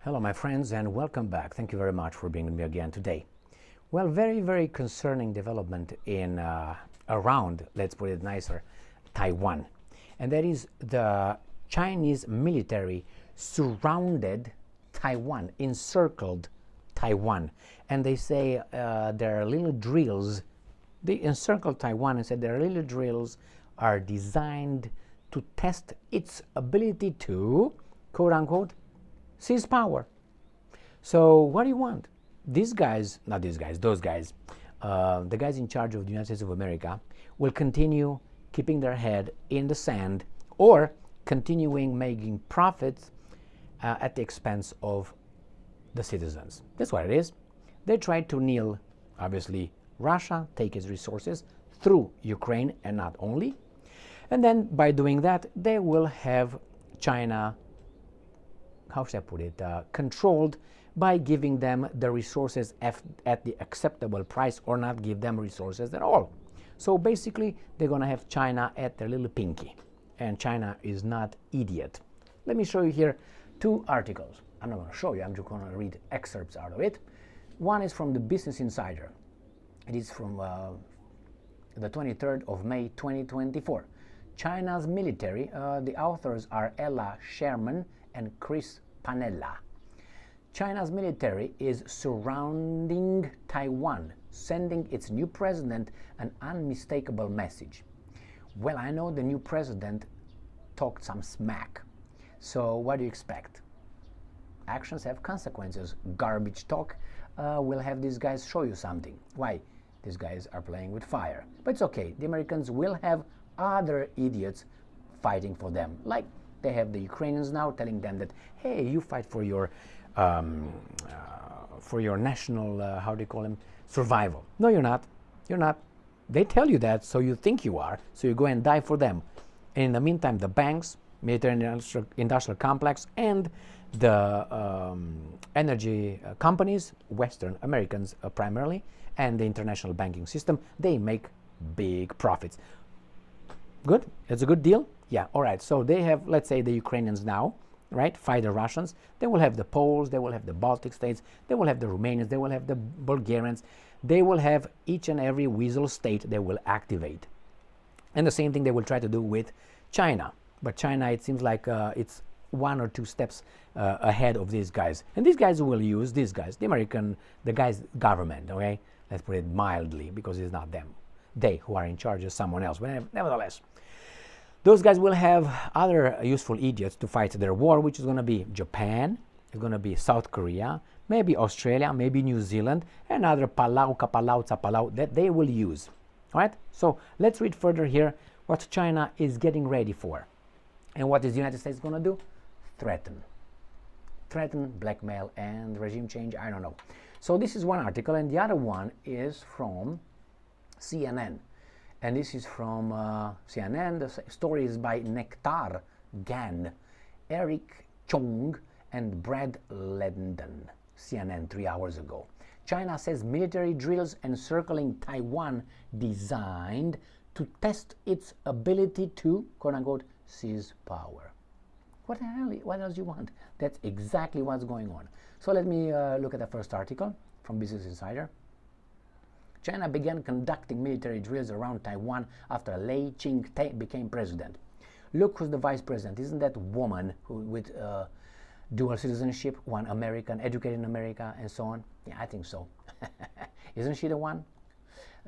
Hello, my friends, and welcome back. Thank you very much for being with me again today. Well, very concerning development in around, let's put it nicer, Taiwan. And that is the Chinese military surrounded Taiwan, encircled Taiwan. And they say their little drills, they encircled Taiwan and said their little drills are designed to test its ability to, quote unquote, seize power. So what do you want? These guys, not these guys, those guys, the guys in charge of the United States of America will continue keeping their head in the sand or continuing making profits at the expense of the citizens. That's what it is. They tried to kneel, obviously, Russia, take its resources through Ukraine and not only. And then by doing that, they will have China, how should I put it, controlled by giving them the resources at the acceptable price or not give them resources at all. So basically, they're going to have China at their little pinky. And China is not idiot. Let me show you here two articles. I'm not going to show you, I'm just going to read excerpts out of it. One is from the Business Insider. It is from the 23rd of May 2024. China's military, the authors are Ella Sherman and Chris Panella. China's military is surrounding Taiwan, sending its new president an unmistakable message. Well, I know the new president talked some smack. So what do you expect? Actions have consequences. Garbage talk will have these guys show you something. Why? These guys are playing with fire. But it's okay. The Americans will have other idiots fighting for them. Like they have the Ukrainians now telling them that, hey, you fight for your national, how do you call them, survival. No, you're not. You're not. They tell you that, so you think you are, so you go and die for them. And in the meantime, the banks, military industrial complex, and the energy companies, Western Americans primarily, and the international banking system, they make big profits. Good? It's a good deal? Yeah, all right. So they have, let's say, the Ukrainians now, right, fight the Russians. They will have the Poles, they will have the Baltic states, they will have the Romanians, they will have the Bulgarians. They will have each and every weasel state they will activate. And the same thing they will try to do with China. But China, it seems like it's one or two steps ahead of these guys. And these guys will use, these guys, the guys' government, okay? Let's put it mildly, because it's not them. They who are in charge is someone else. But nevertheless, those guys will have other useful idiots to fight their war, which is going to be Japan, it's going to be South Korea, maybe Australia, maybe New Zealand, and other palau that they will use. All right? So let's read further here what China is getting ready for. And what is the United States going to do? Threaten, blackmail, and regime change, I don't know. So this is one article, and the other one is from CNN. And this is from CNN. The story is by Nektar Gan, Eric Chong, and Brad Lendon. CNN 3 hours ago. China says military drills encircling Taiwan designed to test its ability to, quote unquote, seize power. What the hell? What else do you want? That's exactly what's going on. So let me look at the first article from Business Insider. China began conducting military drills around Taiwan after Lei Ching-te became president. Look who's the vice president. Isn't that woman who with dual citizenship, one American, educated in America, and so on? Yeah, I think so. Isn't she the one?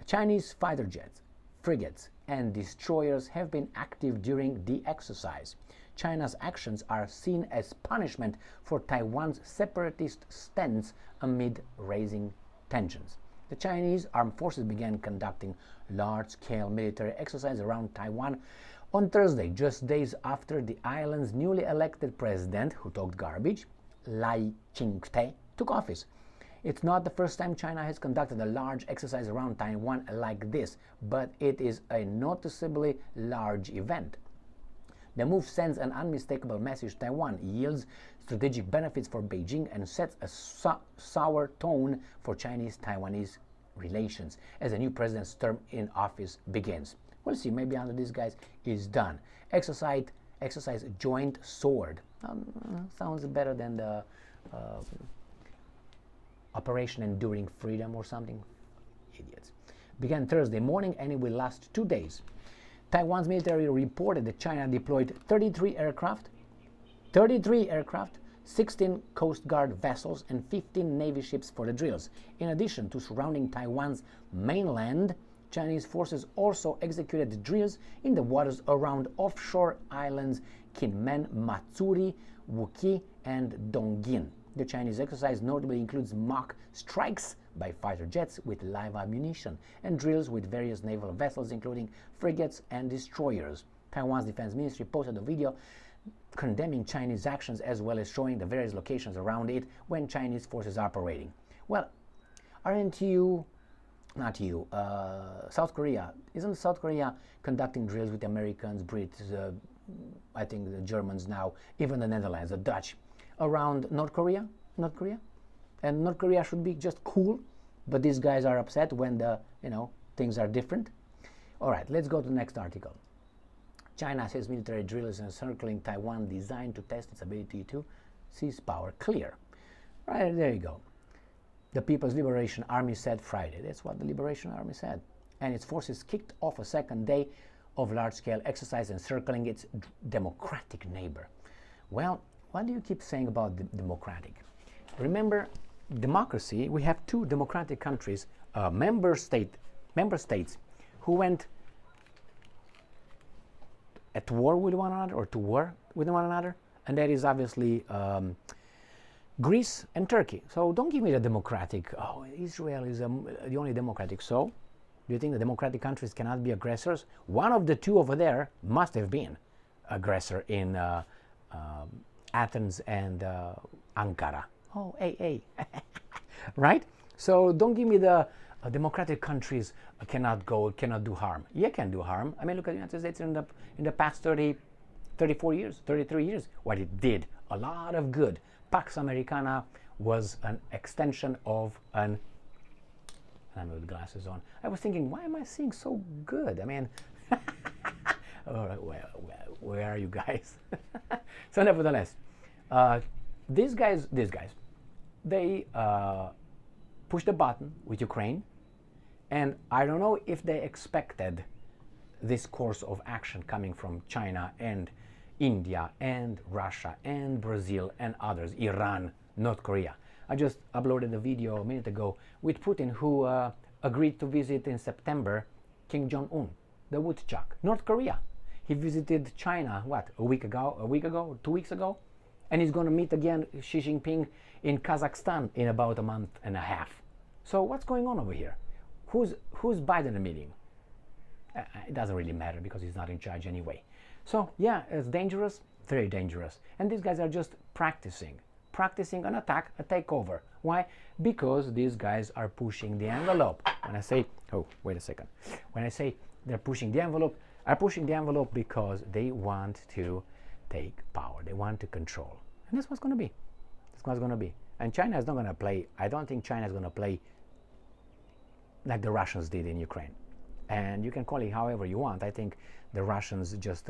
Chinese fighter jets, frigates, and destroyers have been active during the exercise. China's actions are seen as punishment for Taiwan's separatist stance amid rising tensions. The Chinese armed forces began conducting large-scale military exercises around Taiwan on Thursday, just days after the island's newly elected president, who talked garbage, Lai Ching-te, took office. It's not the first time China has conducted a large exercise around Taiwan like this, but it is a noticeably large event. The move sends an unmistakable message. Taiwan yields strategic benefits for Beijing and sets a sour tone for Chinese-Taiwanese relations as the new president's term in office begins. We'll see, maybe under these guys is done. Exercise joint sword. Sounds better than the Operation Enduring Freedom or something. Idiots. Began Thursday morning and it will last 2 days. Taiwan's military reported that China deployed 33 aircraft, 16 Coast Guard vessels, and 15 Navy ships for the drills. In addition to surrounding Taiwan's mainland, Chinese forces also executed drills in the waters around offshore islands Kinmen, Matsuri, Wuki, and Dongjin. The Chinese exercise notably includes mock strikes by fighter jets with live ammunition and drills with various naval vessels, including frigates and destroyers. Taiwan's defense ministry posted a video condemning Chinese actions as well as showing the various locations around it when Chinese forces are operating. Well, aren't you, not you, South Korea, isn't South Korea conducting drills with the Americans, Brits, I think the Germans now, even the Netherlands, the Dutch, around North Korea? And North Korea should be just cool, but these guys are upset when the, things are different. All right, let's go to the next article. China says military drills encircling Taiwan designed to test its ability to seize power. Clear. Right, there you go. The People's Liberation Army said Friday. That's what the Liberation Army said. And its forces kicked off a second day of large-scale exercise encircling its democratic neighbor. Well, what do you keep saying about democratic? Remember, democracy, we have two democratic countries, member states who went at war with one another or to war with one another, and that is obviously Greece and Turkey. So don't give me the democratic, Israel is the only democratic. So do you think the democratic countries cannot be aggressors? One of the two over there must have been aggressor in Athens and Ankara. Oh, hey. Right? So don't give me the democratic countries cannot do harm. Yeah, can do harm. I mean, look at the United States in the past 33 years. What it did, a lot of good. Pax Americana was an extension of an, I'm with glasses on. I was thinking, why am I seeing so good? I mean, all right, well, where are you guys? So nevertheless, these guys, they pushed the button with Ukraine, and I don't know if they expected this course of action coming from China and India and Russia and Brazil and others, Iran, North Korea. I just uploaded a video a minute ago with Putin, who agreed to visit in September Kim Jong-un, the woodchuck, North Korea. He visited China, what, a week ago, 2 weeks ago? And he's going to meet again Xi Jinping in Kazakhstan in about a month and a half. So what's going on over here? Who's Biden meeting? It doesn't really matter because he's not in charge anyway. So yeah, it's dangerous, very dangerous. And these guys are just practicing an attack, a takeover. Why? Because these guys are pushing the envelope. When I say, oh, wait a second. When I say they're pushing the envelope, are pushing the envelope because they want to take power. They want to control. And that's what's going to be. That's what's going to be. And China is not going to play, I don't think China is going to play like the Russians did in Ukraine. And you can call it however you want. I think the Russians just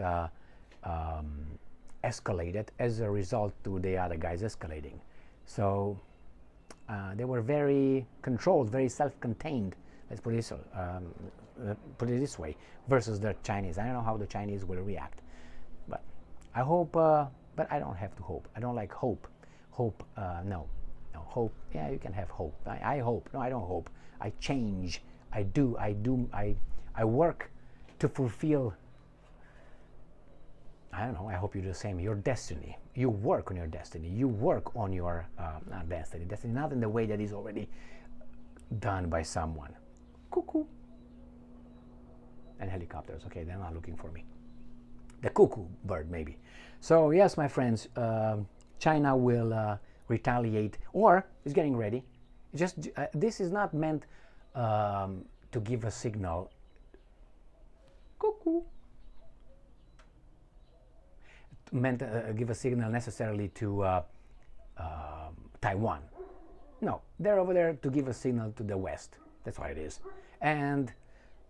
escalated as a result to the other guys escalating. So they were very controlled, very self-contained, let's put it this way, versus the Chinese. I don't know how the Chinese will react. But I hope, but I don't have to hope. I don't like hope. No, hope, yeah, you can have hope. I hope, no, I don't hope. I change, I work to fulfill, I don't know, I hope you do the same, your destiny. You work on your destiny. You work on your, not destiny, not in the way that is already done by someone. Cuckoo. And helicopters, okay, they're not looking for me. The cuckoo bird, maybe. So yes, my friends, China will retaliate, or is getting ready. Just this is not meant to give a signal. Cuckoo. Meant to give a signal necessarily to Taiwan. No, they're over there to give a signal to the West. That's what it is. And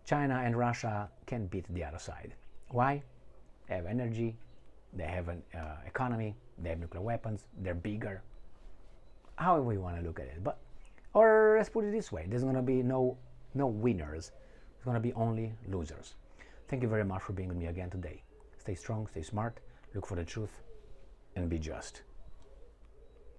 China and Russia can beat the other side. Why? They have energy, they have an economy, they have nuclear weapons, they're bigger. however we want to look at it. But, or let's put it this way, there's going to be no winners. There's going to be only losers. Thank you very much for being with me again today. Stay strong, stay smart, look for the truth, and be just.